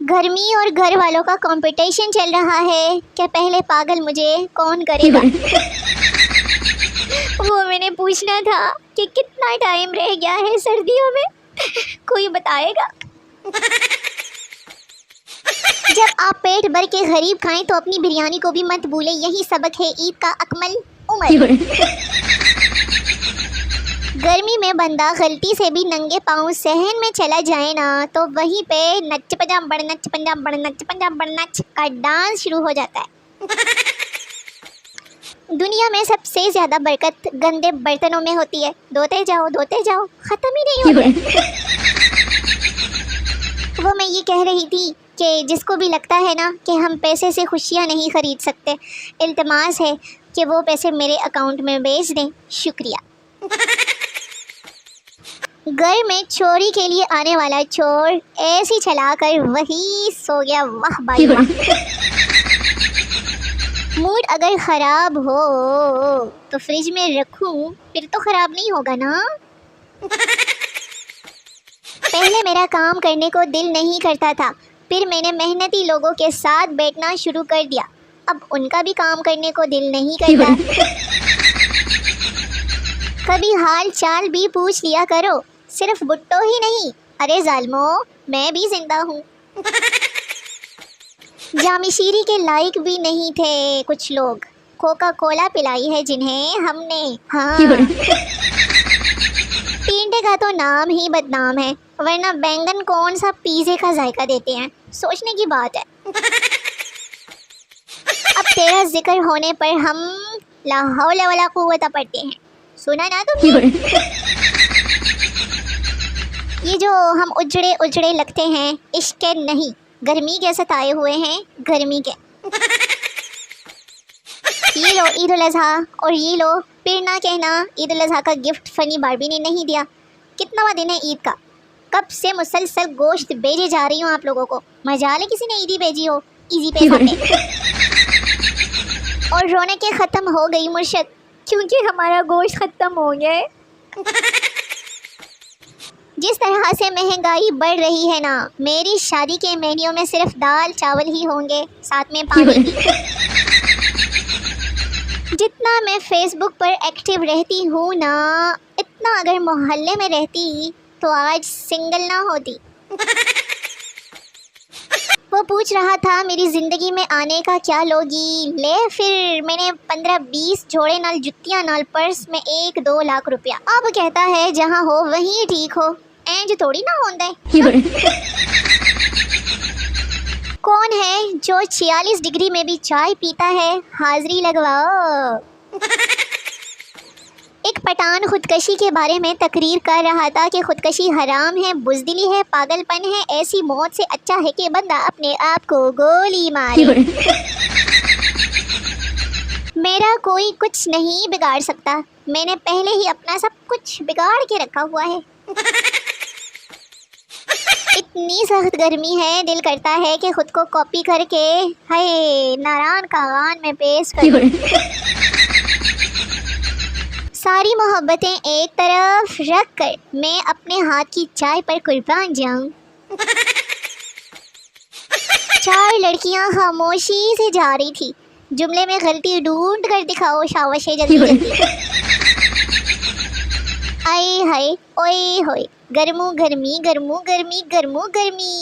गर्मी और घर वालों का कंपटीशन चल रहा है कि पहले पागल मुझे कौन करेगा। वो मैंने पूछना था कि कितना टाइम रह गया है सर्दियों में, कोई बताएगा? जब आप पेट भर के गरीब खाएं तो अपनी बिरयानी को भी मत भूलें, यही सबक है ईद का अकमल उमर। गर्मी में बंदा गलती से भी नंगे पाँव सहन में चला जाए ना तो वहीं पे नच पंजाब बड़ नच पंजाब बड़ नच पंजाब बड़ नच का डांस शुरू हो जाता है। दुनिया में सबसे ज़्यादा बरकत गंदे बर्तनों में होती है। धोते जाओ ख़त्म ही नहीं होते। वो मैं ये कह रही थी कि जिसको भी लगता है ना कि हम पैसे से खुशियाँ नहीं ख़रीद सकते, इल्तमास है कि वो पैसे मेरे अकाउंट में भेज दें, शुक्रिया। घर में चोरी के लिए आने वाला चोर ऐसी चलाकर वही सो गया, वाह भाई वाह। मूड अगर ख़राब हो तो फ्रिज में रखूं, फिर तो ख़राब नहीं होगा ना। पहले मेरा काम करने को दिल नहीं करता था, फिर मैंने मेहनती लोगों के साथ बैठना शुरू कर दिया, अब उनका भी काम करने को दिल नहीं करता। कभी हाल चाल भी पूछ लिया करो, सिर्फ भुट्टो ही नहीं, अरे जालिमो मैं भी जिंदा हूँ। जामिशीरी के लायक भी नहीं थे कुछ लोग, कोका कोला पिलाई है जिन्हें हमने। हाँ, टींडे का तो नाम ही बदनाम है, वरना बैंगन कौन सा पिज़्ज़े का जायका देते हैं, सोचने की बात है। अब तेरा जिक्र होने पर हम ला हौला वला कुव्वता पढ़ते हैं, सुना ना तुमने? ये जो हम उजड़े उजड़े लगते हैं, इश्क नहीं गर्मी के सताए हुए हैं, गर्मी के। ये लो ईद उल अज़हा, और ये लो फिर ना कहना ईद उल अज़हा का गिफ्ट फनी बारबी ने नहीं दिया। कितनावा दिन है ईद का, कब से मुसलसल गोश्त भेजे जा रही हूँ आप लोगों को, मजा ले किसी ने ईदी भेजी हो इजी पे पे। और रौनकें ख़त्म हो गई मुर्शद, क्योंकि हमारा गोश्त ख़त्म हो गया है। जिस तरह से महंगाई बढ़ रही है ना, मेरी शादी के मेन्यू में सिर्फ दाल चावल ही होंगे, साथ में पानी भी। जितना मैं फेसबुक पर एक्टिव रहती हूँ ना, इतना अगर मोहल्ले में रहती तो आज सिंगल ना होती। वो पूछ रहा था मेरी ज़िंदगी में आने का क्या लोगी, ले फिर मैंने 15-20 जोड़े नाल जुत्तियाँ नाल पर्स में 1-2 लाख रुपया। अब कहता है जहाँ हो वहीं ठीक हो, एंज थोड़ी ना होता है। कौन है जो 46 डिग्री में भी चाय पीता है, हाजिरी लगवाओ। एक पठान खुदकशी के बारे में तकरीर कर रहा था कि खुदकशी हराम है, बुज़दिली है, पागलपन है, ऐसी मौत से अच्छा है कि बंदा अपने आप को गोली मारे। मेरा कोई कुछ नहीं बिगाड़ सकता, मैंने पहले ही अपना सब कुछ बिगाड़ के रखा हुआ है। इतनी सख्त गर्मी है, दिल करता है कि खुद को कॉपी करके हाय नारायण कागान में पेश कर। सारी मोहब्बतें एक तरफ रख कर मैं अपने हाथ की चाय पर कुर्बान जाऊं। 4 लड़कियां खामोशी से जा रही थी, जुमले में गलती ढूंढ कर दिखाओ, शाबाश जल्दी जल्दी। आए हाय ओए होए, गर्मू गर्मी गर्मू गर्मी गर्मू गर्मी।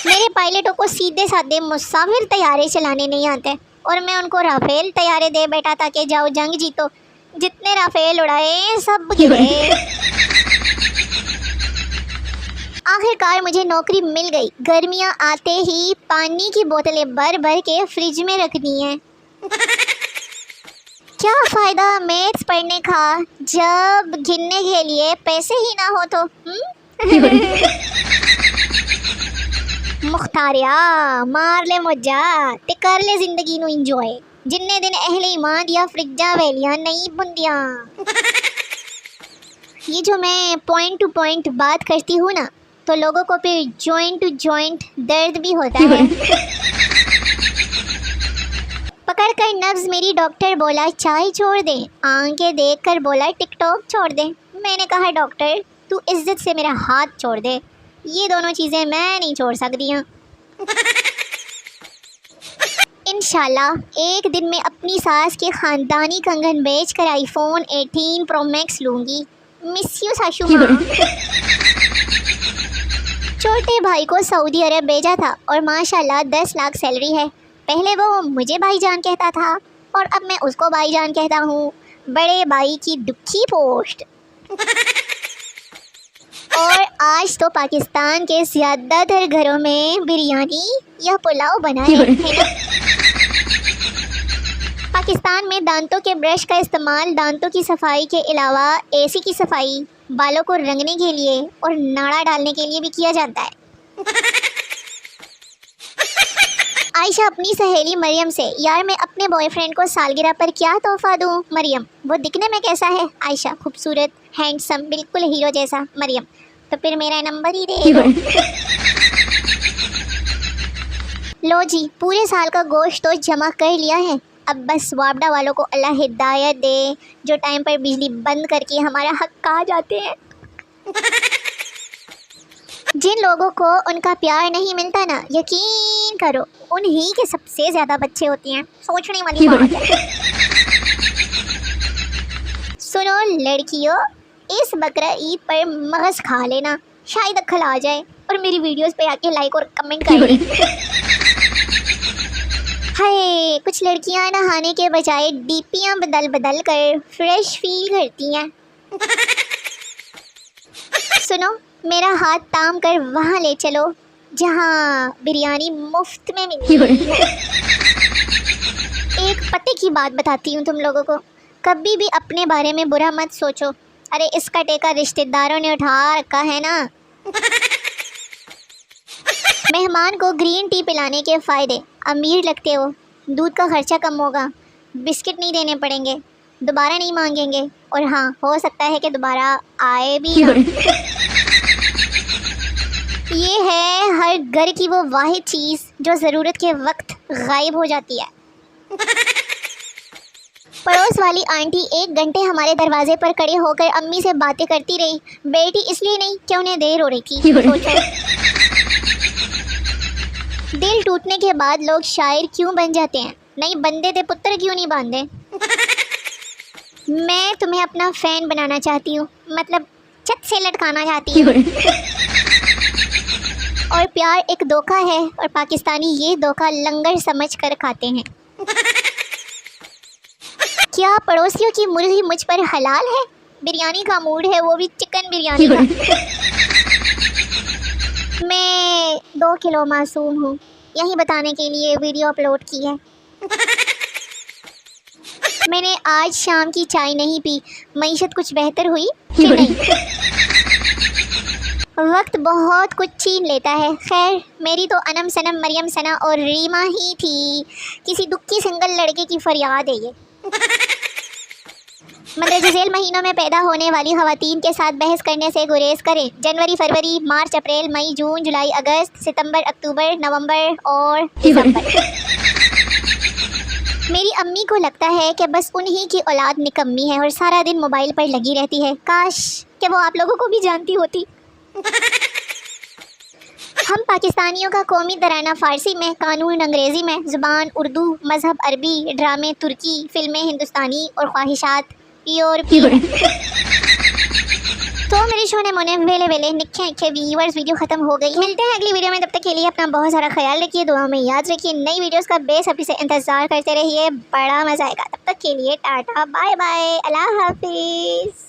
मेरे पायलटों को सीधे साधे मुसाफिर तैयारे चलाने नहीं आते, और मैं उनको राफेल तैयारे दे बैठा था कि जाओ जंग जीतो। जितने राफेल उड़ाए सब गिरे। आखिरकार मुझे नौकरी मिल गई। गर्मियाँ आते ही पानी की बोतलें भर भर के फ्रिज में रखनी है। क्या फ़ायदा मैथ्स पढ़ने का जब गिनने के लिए पैसे ही ना हो तो। मुख्तारिया मार ले मौजा ते कर ले जिंदगी नू इंजॉय, जिन्ने दिन अहले ईमान दिया फ्रिजा वैलियां नहीं बुंदियां। ये जो मैं पॉइंट टू पॉइंट बात करती हूँ ना, तो लोगों को फिर जॉइंट टू जॉइंट दर्द भी होता है। पकड़ कर नब्ज मेरी डॉक्टर बोला चाय छोड़ दे, आंखें देख कर बोला टिकटॉक छोड़ दे। मैंने कहा डॉक्टर तू इज्जत से मेरा हाथ छोड़ दे, ये दोनों चीज़ें मैं नहीं छोड़ सकती हूँ। इंशाल्लाह एक दिन मैं अपनी सास के ख़ानदानी कंगन बेचकर आईफोन 18 प्रो मैक्स लूँगी। मिस यू साशू माँ। छोटे भाई को सऊदी अरब भेजा था और माशाल्लाह 10 लाख सैलरी है। पहले वो मुझे भाईजान कहता था और अब मैं उसको भाईजान कहता हूँ। बड़े भाई की दुखी पोस्ट। और आज तो पाकिस्तान के ज़्यादातर घरों में बिरयानी या पुलाव बना है ना। पाकिस्तान में दांतों के ब्रश का इस्तेमाल दांतों की सफाई के अलावा एसी की सफाई, बालों को रंगने के लिए और नाड़ा डालने के लिए भी किया जाता है। आयशा अपनी सहेली मरियम से, यार मैं अपने बॉयफ्रेंड को सालगिरह पर क्या तोहफा दूं? मरियम, वो दिखने में कैसा है? आयशा, खूबसूरत, हैंडसम, बिल्कुल हीरो जैसा। मरियम, तो फिर मेरा नंबर ही दे दो। लो जी, पूरे साल का गोश्त तो जमा कर लिया है। अब बस वापडा वालों को अल्लाह हिदायत दे जो टाइम पर बिजली बंद करके हमारा हक खा जाते हैं। जिन लोगों को उनका प्यार नहीं मिलता ना, यकीन करो उन्हीं के सबसे ज़्यादा बच्चे होते हैं। सोचने वाली बात है। सुनो लड़कियों, इस बकरा ईद पर मगज़ खा लेना, शायद अक्ल आ जाए और मेरी वीडियोस पे आके लाइक और कमेंट करें। हाय, कुछ लड़कियां नहाने के बजाय डीपियां बदल बदल कर फ्रेश फील करती हैं। सुनो, मेरा हाथ थाम कर वहाँ ले चलो जहाँ बिरयानी मुफ्त में मिलती है। एक पते की बात बताती हूँ तुम लोगों को, कभी भी अपने बारे में बुरा मत सोचो। अरे इसका टेका रिश्तेदारों ने उठा रखा है ना। मेहमान को ग्रीन टी पिलाने के फ़ायदे, अमीर लगते हो, दूध का खर्चा कम होगा, बिस्किट नहीं देने पड़ेंगे, दोबारा नहीं मांगेंगे और हाँ, हो सकता है कि दोबारा आए भी ना। ये है हर घर की वो वाहिद चीज़ जो ज़रूरत के वक्त गायब हो जाती है। पड़ोस वाली आंटी 1 घंटे हमारे दरवाजे पर खड़े होकर अम्मी से बातें करती रही। बेटी इसलिए नहीं कि उन्हें देर हो रही थी। सोचो, दिल टूटने के बाद लोग शायर क्यों बन जाते हैं? नहीं बनते थे पुत्र क्यों नहीं बांधे? मैं तुम्हें अपना फैन बनाना चाहती हूँ, मतलब छत से लटकाना चाहती हूँ। और प्यार एक धोखा है और पाकिस्तानी ये धोखा लंगर समझ कर खाते हैं। क्या पड़ोसियों की मुर्गी मुझ पर हलाल है? बिरयानी का मूड है, वो भी चिकन बिरयानी का। मैं 2 किलो मासूम हूँ, यही बताने के लिए वीडियो अपलोड की है। मैंने आज शाम की चाय नहीं पी। मईशत कुछ बेहतर हुई कि नहीं? वक्त बहुत कुछ छीन लेता है। खैर, मेरी तो अनम सनम मरियम सना और रीमा ही थी। किसी दुखी सिंगल लड़के की फरियाद है ये। मदरजा झेल महीनों में पैदा होने वाली खवातीन के साथ बहस करने से गुरेज करें। जनवरी, फरवरी, मार्च, अप्रैल, मई, जून, जुलाई, अगस्त, सितंबर, अक्टूबर, नवंबर और दिसंबर। मेरी अम्मी को लगता है कि बस उन्हीं की औलाद निकम्मी है और सारा दिन मोबाइल पर लगी रहती है। काश कि वो आप लोगों को भी जानती होती। हम पाकिस्तानियों का कौमी तराना फ़ारसी में, कानून अंग्रेज़ी में, ज़ुबान उर्दू, मज़हब अरबी, ड्रामे तुर्की, फ़िल्में हिंदुस्तानी और ख्वाहिशात यूरोपीय। तो मेरे शोने मोने वेले निखे व्यूअर्स, वीडियो ख़त्म हो गई। मिलते हैं अगली वीडियो में, तब तक के लिए अपना बहुत सारा ख्याल रखिए, दुआ में याद रखिए। नई वीडियोस का बेसब्री से इंतज़ार करते रहिए, बड़ा मज़ा आएगा। तब तक के लिए टाटा बाय बाय, अल्लाह हाफिज़।